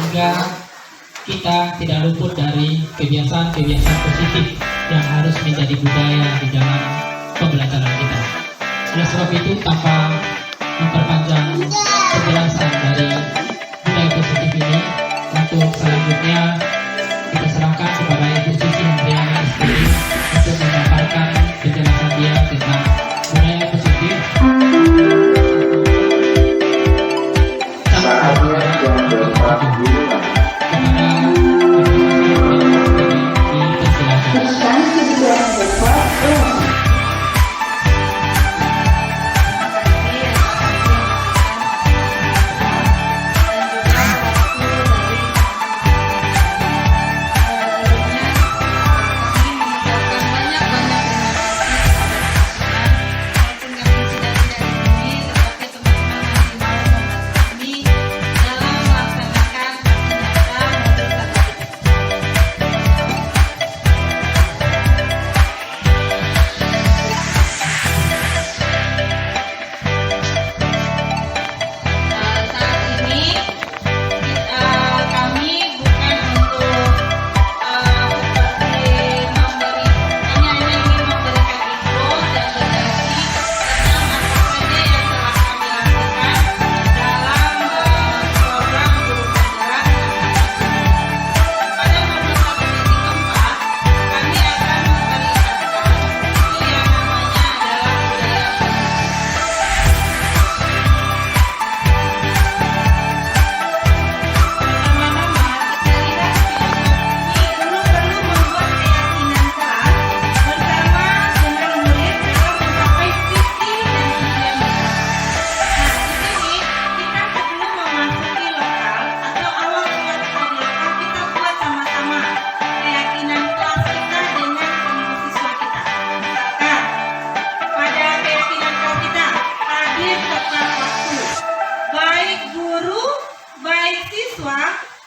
sehingga kita tidak luput dari kebiasaan-kebiasaan positif yang harus menjadi budaya di dalam pembelajaran kita. Oleh sebab itu, tanpa memperpanjang penjelasan dari budaya positif ini, untuk selanjutnya kita serahkan kepada Ibu Sisi Hendriana SPI untuk memaparkan penjelasan dia tentang budaya positif. Saatnya yang berperan duluan.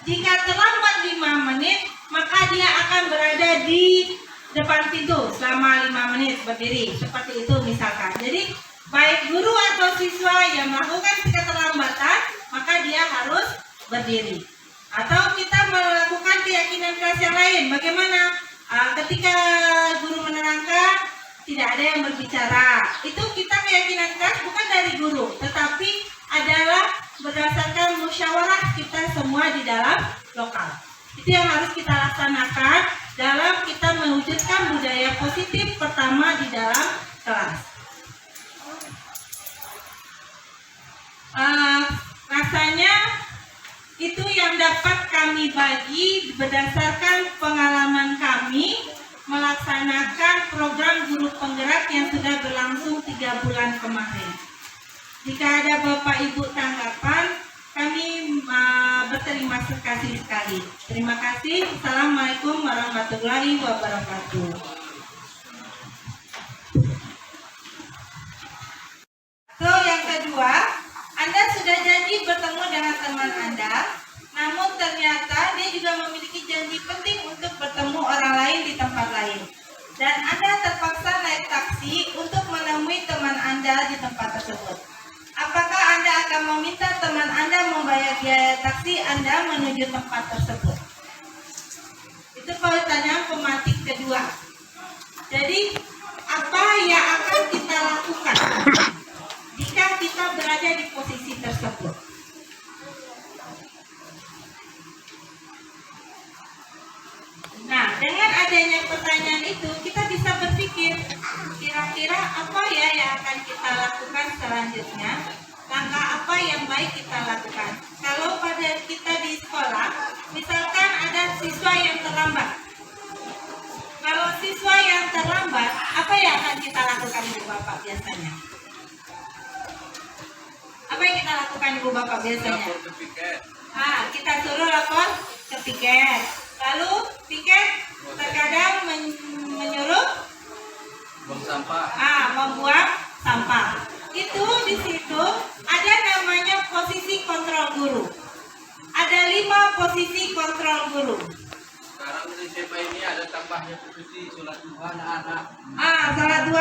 Jika terlambat 5 menit, maka dia akan berada di depan pintu selama 5 menit berdiri. Seperti itu misalkan. Jadi, baik guru atau siswa yang melakukan keterlambatan, maka dia harus berdiri. Atau kita melakukan keyakinan kelas yang lain. Bagaimana? Ketika guru menerangkan, tidak ada yang berbicara. Itu kita keyakinan kelas bukan dari guru, tetapi adalah berdasarkan musyawarah kita semua di dalam lokal. Itu yang harus kita laksanakan dalam kita mewujudkan budaya positif pertama di dalam kelas. Rasanya itu yang dapat kami bagi berdasarkan pengalaman kami melaksanakan program guru penggerak yang sudah berlangsung 3 bulan kemarin. Jika ada Bapak Ibu tanggapan, kami berterima kasih sekali. Terima kasih. Assalamualaikum warahmatullahi wabarakatuh. So, yang kedua, Anda sudah janji bertemu dengan teman Anda, namun ternyata dia juga memiliki janji penting untuk bertemu orang lain di tempat lain. Dan Anda terpaksa naik taksi untuk menemui teman Anda di tempat tersebut. Apakah Anda akan meminta teman Anda membayar biaya taksi Anda menuju tempat tersebut? Itu pertanyaan pematik kedua. Jadi, apa yang akan kita lakukan jika kita berada di posisi tersebut? Nah, dengan adanya pertanyaan itu, kita bisa berpikir, kira-kira apa ya yang akan kita lakukan selanjutnya? Langkah apa yang baik kita lakukan? Kalau pada kita di sekolah, misalkan ada siswa yang terlambat. Kalau siswa yang terlambat, apa yang akan kita lakukan Ibu Bapak biasanya? Apa yang kita lakukan Ibu Bapak biasanya? Lapor ke piket. Kita suruh lapor ke piket. Lalu piket terkadang menyuruh Buang sampah. membuang sampah. Itu di situ ada namanya posisi kontrol guru. Ada 5 posisi kontrol guru. Sekarang di SMA ini ada tambahnya posisi sholat duha anak-anak. Salah 2.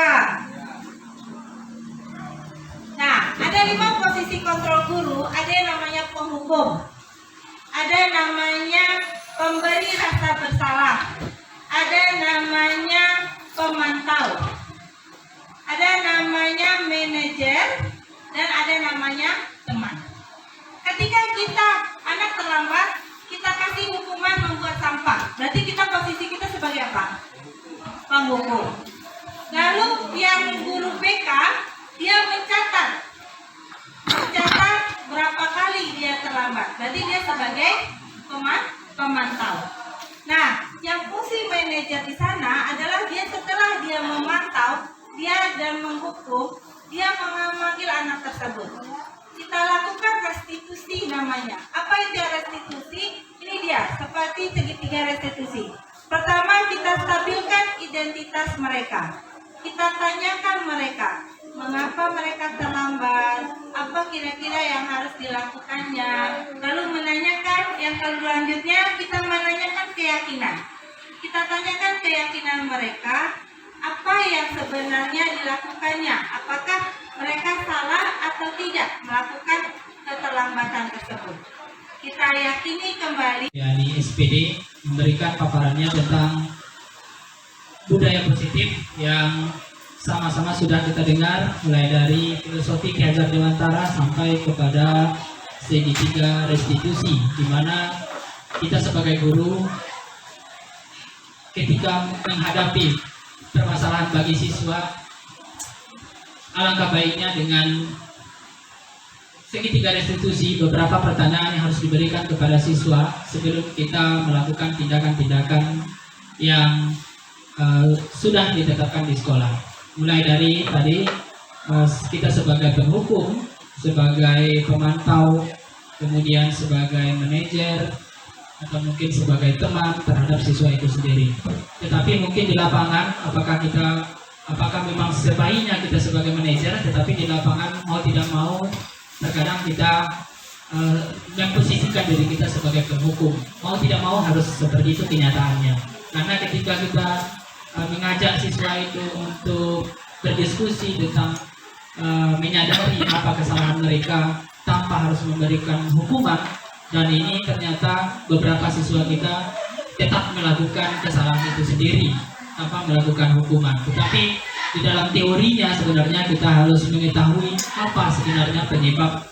Nah, ada 5 posisi kontrol guru. Ada yang namanya penghukum. ada namanya pemberi rasa bersalah, ada namanya pemantau, ada namanya manajer, dan ada namanya teman. Ketika kita anak terlambat, kita kasih hukuman membuat sampah. Berarti posisi kita sebagai apa? Penghukum. Lalu yang guru BK, dia mencatat berapa kali dia terlambat. Berarti dia sebagai pemantau. Nah, yang fungsi manajer di sana adalah dia setelah dia memantau, dia dan menghukum, dia memanggil anak tersebut. Kita lakukan restitusi namanya. Apa itu restitusi? Ini dia, seperti segitiga restitusi. Pertama, kita stabilkan identitas mereka. Kita tanyakan mereka, mengapa mereka terlambat, apa kira-kira yang harus dilakukannya. Lalu menanyakan yang selanjutnya, kita menanyakan keyakinan. Kita tanyakan keyakinan mereka, apa yang sebenarnya dilakukannya, apakah mereka salah atau tidak melakukan keterlambatan tersebut. Kita yakini kembali. yakni SPD memberikan paparannya tentang budaya positif yang sama-sama sudah kita dengar, mulai dari filosofi Ki Hajar Dewantara sampai kepada segitiga restitusi, di mana kita sebagai guru ketika menghadapi permasalahan bagi siswa, alangkah baiknya dengan segitiga restitusi beberapa pertanyaan yang harus diberikan kepada siswa sebelum kita melakukan tindakan-tindakan yang sudah ditetapkan di sekolah. Mulai dari tadi kita sebagai penghukum, sebagai pemantau, kemudian sebagai manajer, atau mungkin sebagai teman terhadap siswa itu sendiri. Tetapi mungkin di lapangan, apakah memang sebaiknya kita sebagai manajer, tetapi di lapangan mau tidak mau terkadang kita memposisikan diri kita sebagai penghukum. Mau tidak mau harus seperti itu kenyataannya. Karena ketika kita mengajak siswa itu untuk berdiskusi tentang menyadari apa kesalahan mereka tanpa harus memberikan hukuman, dan ini ternyata beberapa siswa kita tetap melakukan kesalahan itu sendiri tanpa melakukan hukuman. Tetapi di dalam teorinya sebenarnya kita harus mengetahui apa sebenarnya penyebab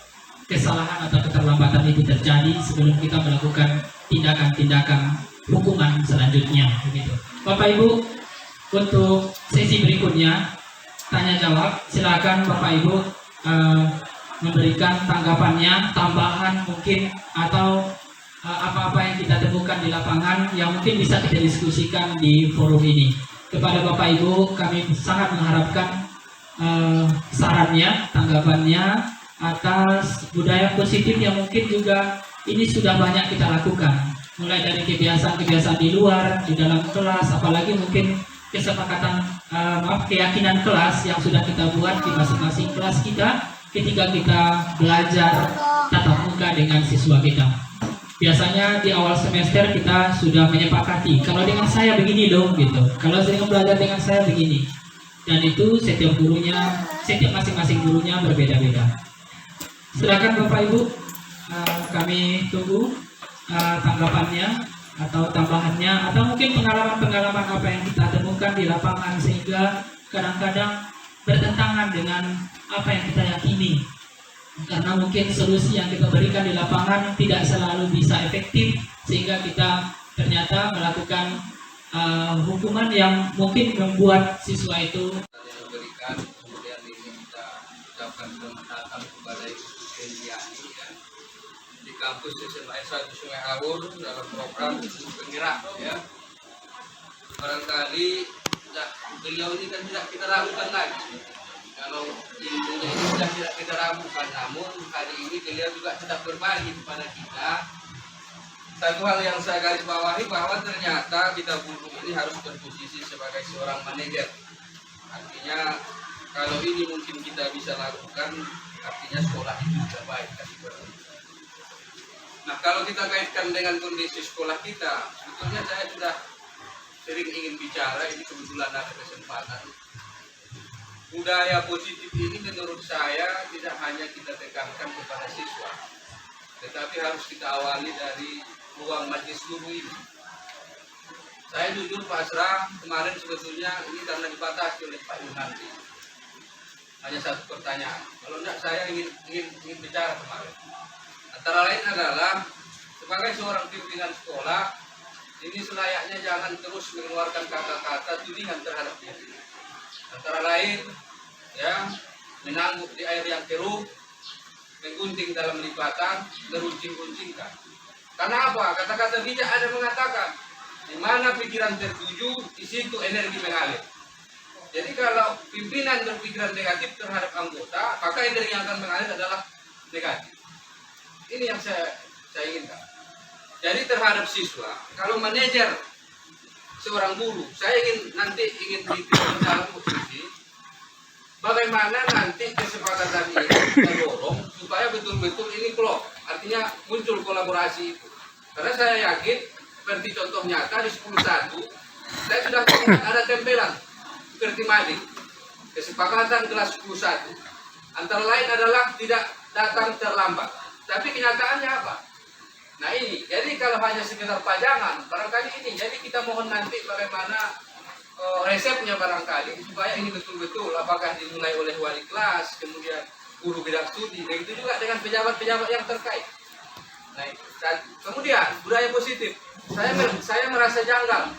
kesalahan atau keterlambatan itu terjadi sebelum kita melakukan tindakan-tindakan hukuman selanjutnya. Begitu. Bapak Ibu, untuk sesi berikutnya tanya jawab, silakan Bapak Ibu memberikan tanggapannya, tambahan mungkin, atau apa-apa yang kita temukan di lapangan yang mungkin bisa kita diskusikan di forum ini. Kepada Bapak Ibu, kami sangat mengharapkan sarannya, tanggapannya atas budaya positif yang mungkin juga ini sudah banyak kita lakukan. Mulai dari kebiasaan-kebiasaan di luar, di dalam kelas, apalagi mungkin kesepakatan, keyakinan kelas yang sudah kita buat di masing-masing kelas kita ketika kita belajar tatap muka dengan siswa kita. Biasanya di awal semester kita sudah menyepakati, kalau dengan saya begini loh, gitu. Kalau dengan belajar dengan saya begini. Dan itu setiap masing-masing gurunya berbeda-beda. Silakan Bapak Ibu, kami tunggu tanggapannya atau tambahannya, atau mungkin pengalaman-pengalaman apa yang kita temukan di lapangan sehingga kadang-kadang bertentangan dengan apa yang kita yakini. Karena mungkin solusi yang kita berikan di lapangan tidak selalu bisa efektif, sehingga kita ternyata melakukan hukuman yang mungkin membuat siswa itu berikan. Kemudian ini kita ucapkan selamat datang kepada Ibu Eliani ya, di kampus SMA 1 Sungai Awur dalam program penggerak ya. Barangkali beliau ini kan tidak kita ragukan lagi. Kalau ilmunya ini sudah tidak kita ragukan, namun hari ini beliau juga tetap berbagi kepada kita. Satu hal yang saya garis bawahi bahwa ternyata kita guru ini harus berposisi sebagai seorang manajer. Artinya kalau ini mungkin kita bisa lakukan, artinya sekolah itu sudah baik. Nah, kalau kita kaitkan dengan kondisi sekolah kita, sebetulnya saya sudah sering ingin bicara, ini kebetulan ada kesempatan. Budaya positif ini menurut saya tidak hanya kita tekankan kepada siswa, tetapi harus kita awali dari ruang majelis guru ini. Saya jujur pasrah kemarin sebetulnya ini karena dibatasi oleh Pak Yunanti. Hanya satu pertanyaan. Kalau enggak saya ingin bicara kemarin. Antara lain adalah sebagai seorang pimpinan sekolah, ini selayaknya jangan terus mengeluarkan kata-kata tudingan terhadap diri. Antara lain, ya, menangguk di air yang keruh, menggunting dalam lipatan, meruncing-runcingkan. Karena apa? Kata-kata bijak ada mengatakan, di mana pikiran tertuju, di situ energi mengalir. Jadi kalau pimpinan berpikiran negatif terhadap anggota, maka energi yang akan mengalir adalah negatif. Ini yang saya inginkan. Jadi terhadap siswa, kalau manajer seorang guru, saya nanti ingin detail dalam posisi bagaimana nanti kesepakatan ini kita dorong supaya betul-betul ini klop, artinya muncul kolaborasi itu. Karena saya yakin, seperti contoh nyata di 10.1, saya sudah ada tempelan seperti mading, kesepakatan kelas 10.1. Antara lain adalah tidak datang terlambat. Tapi kenyataannya apa? Nah ini, jadi kalau hanya sekedar pajangan, barangkali ini, jadi kita mohon nanti bagaimana resepnya barangkali, supaya ini betul-betul apakah dimulai oleh wali kelas, kemudian guru bidang studi, dan itu juga dengan pejabat-pejabat yang terkait. Nah, kemudian budaya positif, saya merasa janggal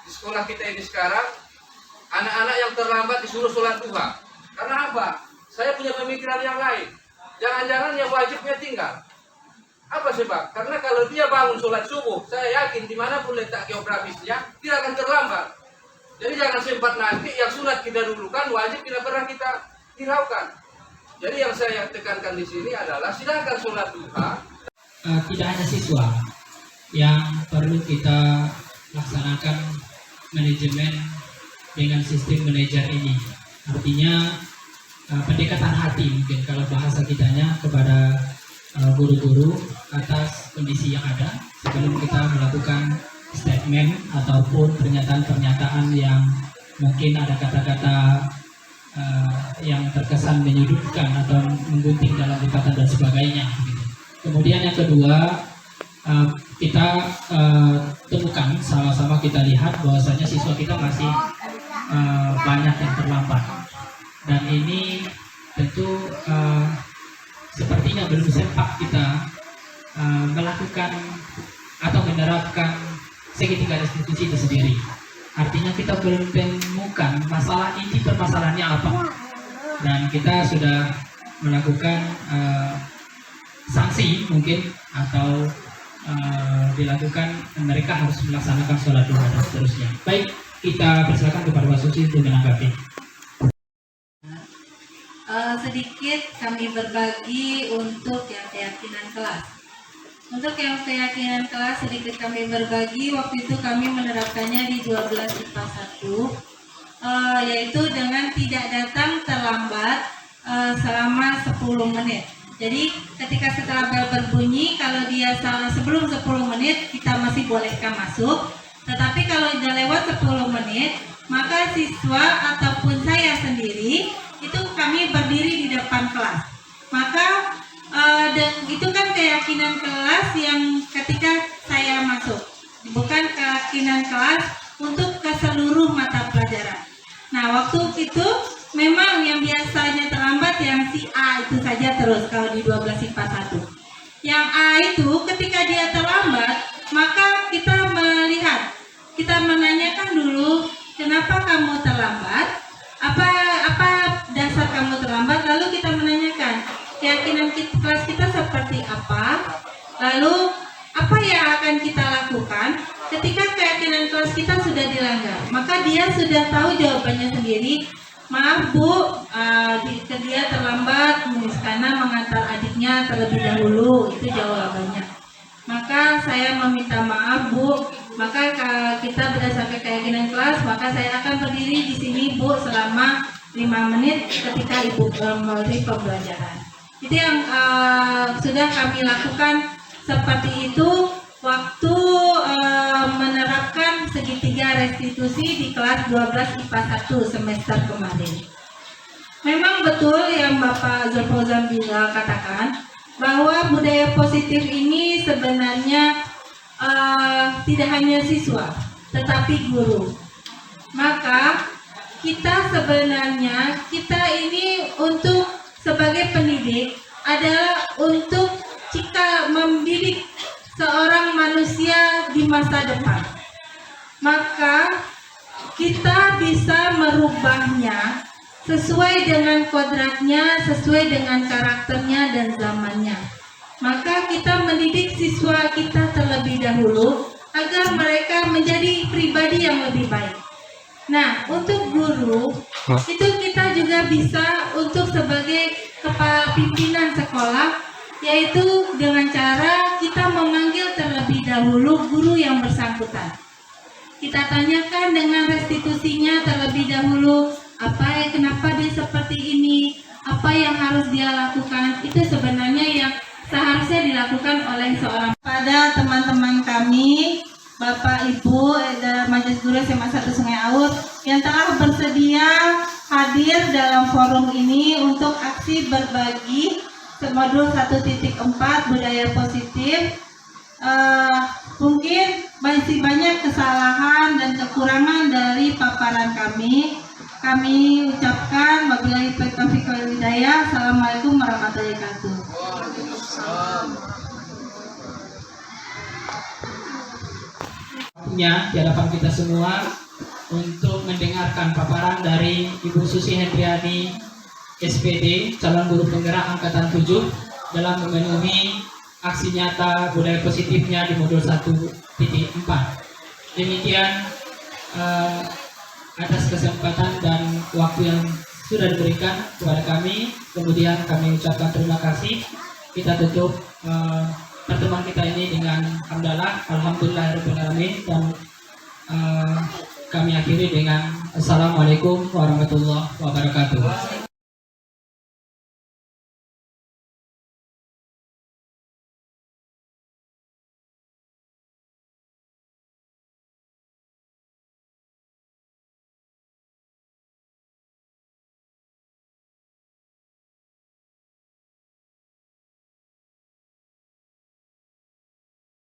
di sekolah kita ini sekarang, anak-anak yang terlambat disuruh sholat duha. Karena apa? Saya punya pemikiran yang lain. Jangan-jangan yang wajibnya tinggal. Apa sebab? Karena kalau dia bangun sholat subuh, saya yakin dimanapun letak geografisnya, tidak akan terlambat. Jadi jangan sempat nanti yang sunat kita dulukan, wajib tidak pernah kita hiraukan. Jadi yang saya tekankan di sini adalah silakan sholat duha. Tidak hanya siswa yang perlu kita laksanakan manajemen dengan sistem manajer ini. Artinya pendekatan hati mungkin kalau bahasa kitanya kepada guru-guru atas kondisi yang ada sebelum kita melakukan statement ataupun pernyataan-pernyataan yang mungkin ada kata-kata yang terkesan menyudutkan atau menggunting dalam lipatan dan sebagainya. Kemudian yang kedua, kita temukan sama-sama kita lihat bahwasanya siswa kita masih banyak yang terlambat, dan ini tentu sepertinya belum sempat kita melakukan atau menerapkan segitiga restitusi itu sendiri. Artinya kita belum menemukan masalah inti permasalahannya apa, dan kita sudah melakukan sanksi mungkin atau dilakukan mereka harus melaksanakan sholat duha dan seterusnya. Baik, kita persilakan kepada Pak Suci untuk menanggapi. Sedikit kami berbagi untuk yang keyakinan kelas. Untuk yang keyakinan kelas sedikit kami berbagi. Waktu itu kami menerapkannya di 12 IPA 1, yaitu dengan tidak datang terlambat selama 10 menit. Jadi ketika setelah bel berbunyi, kalau dia sebelum 10 menit kita masih bolehkan masuk. Tetapi kalau sudah lewat 10 menit, maka siswa ataupun saya sendiri itu kami berdiri di depan kelas. Maka dan itu kan keyakinan kelas yang ketika saya masuk, bukan keyakinan kelas untuk ke seluruh mata pelajaran. Nah, waktu itu memang yang biasanya terlambat yang si A itu saja terus kalau di 12 IPA 1. Yang A itu ketika dia terlambat, maka kita melihat, kita menanyakan dulu, kenapa kamu terlambat? Apa dasar kamu terlambat? Lalu kita menanyakan, keyakinan kelas kita seperti apa? Lalu apa yang akan kita lakukan ketika keyakinan kelas kita sudah dilanggar? Maka dia sudah tahu jawabannya sendiri. Maaf Bu, dia terlambat karena mengantar adiknya terlebih dahulu, itu jawabannya. Maka saya meminta maaf Bu, maka kita berdasarkan keyakinan kelas, maka saya akan berdiri di sini Bu selama 5 menit ketika Ibu memberi pembelajaran. Itu yang sudah kami lakukan seperti itu waktu menerapkan segitiga restitusi di kelas 12 IPA 1 semester kemarin. Memang betul yang Bapak Zulfauzan katakan, bahwa budaya positif ini sebenarnya tidak hanya siswa, tetapi guru. Maka kita ini untuk sebagai pendidik adalah untuk kita mendidik seorang manusia di masa depan. Maka kita bisa merubahnya sesuai dengan kodratnya, sesuai dengan karakternya dan zamannya. Maka kita mendidik siswa kita terlebih dahulu agar mereka menjadi pribadi yang lebih baik. Nah, untuk guru itu kita juga bisa untuk sebagai kepala pimpinan sekolah, yaitu dengan cara kita memanggil terlebih dahulu guru yang bersangkutan. Kita tanyakan dengan restitusinya terlebih dahulu, kenapa dia seperti ini, apa yang harus dia lakukan. Itu sebenarnya yang seharusnya dilakukan oleh seorang. Pada teman-teman kami, Bapak Ibu dan Majelis Guru SMA 1 Sungai Aur yang telah bersedia hadir dalam forum ini untuk aksi berbagi modul 1.4 budaya positif. Mungkin masih banyak kesalahan dan kekurangan dari paparan kami. Kami ucapkan wabillahi taufiq wal hidayah. Assalamualaikum warahmatullahi wabarakatuh. Di hadapan kita semua untuk mendengarkan paparan dari Ibu Susi Hendriani SPD, calon guru penggerak angkatan 7 dalam memenuhi aksi nyata budaya positifnya di modul 1.4. Demikian atas kesempatan dan waktu yang sudah diberikan kepada kami. Kemudian kami ucapkan terima kasih. Kita tutup pertemuan kita ini dengan hamdalah, alhamdulillahirabbil alamin, dan kami akhiri dengan assalamualaikum warahmatullahi wabarakatuh.